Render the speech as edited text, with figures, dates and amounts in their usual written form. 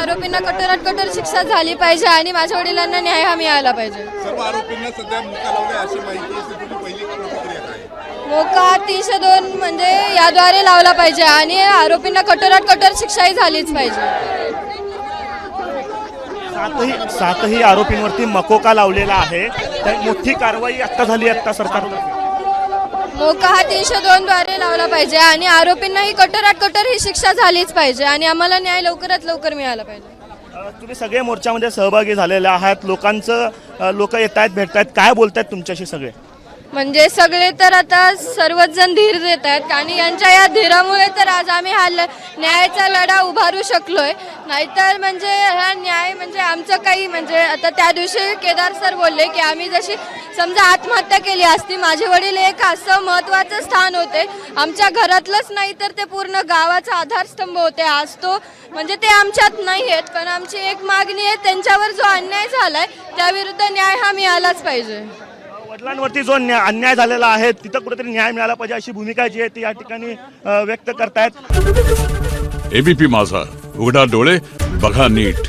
आरोपींना कठोरात कठोर शिक्षा झाली पाहिजे आणि माझ्या वडिलांना न्याय हा मिळाला पाहिजे. सर्व आरोपींना सध्या मोका लावलाय अशी माहिती आहे. तुम्ही पहिली प्रतिक्रिया काय? मोका 302 म्हणजे याद्वारे लावला पाहिजे आणि आरोपींना कठोरात कठोर शिक्षाही झालीच पाहिजे. सातही आरोपींवरती मकोका लावलेला आहे. तर मोठी कारवाई आता झाली आता सरकारवर. मोका हा 302 द्वारे लावला पाहिजे आणि आरोपींनाही कठोरात कठोर ही शिक्षा झालीच पाहिजे आणि आम्हाला न्याय लवकरात लवकर मिळाला पाहिजे. तुम्ही सगळे मोर्चामध्ये सहभागी झालेले आहात. लोक येत आहेत, भेटत आहेत, काय बोलतायत तुमच्याशी सगळे? म्हणजे सगळे तर आता सर्वच जण धीर देत आहेत आणि यांच्या या धीरामुळे तर आज आम्ही हा न्यायाचा लढा उभारू शकलोय. नाहीतर म्हणजे हा न्याय म्हणजे आमचं काही म्हणजे आता त्या दिवशी केदार सर बोलले की आम्ही जशी समजा आत्महत्या केली असती. माझे वडील एक असं महत्त्वाचं स्थान होते आमच्या घरातलंच नाही तर ते पूर्ण गावाचा आधारस्तंभ होते. आज तो म्हणजे ते आमच्यात नाही आहेत पण आमची एक मागणी आहे त्यांच्यावर जो अन्याय झालाय त्याविरुद्ध न्याय हा मिळालाच पाहिजे. वडिलांवरती जो अन्याय झालेला आहे तिथं कुठेतरी न्याय मिळाला पाहिजे अशी भूमिका जी आहे ती या ठिकाणी व्यक्त करतायत. एबीपी माझा, उघडा डोळे बघा नीट.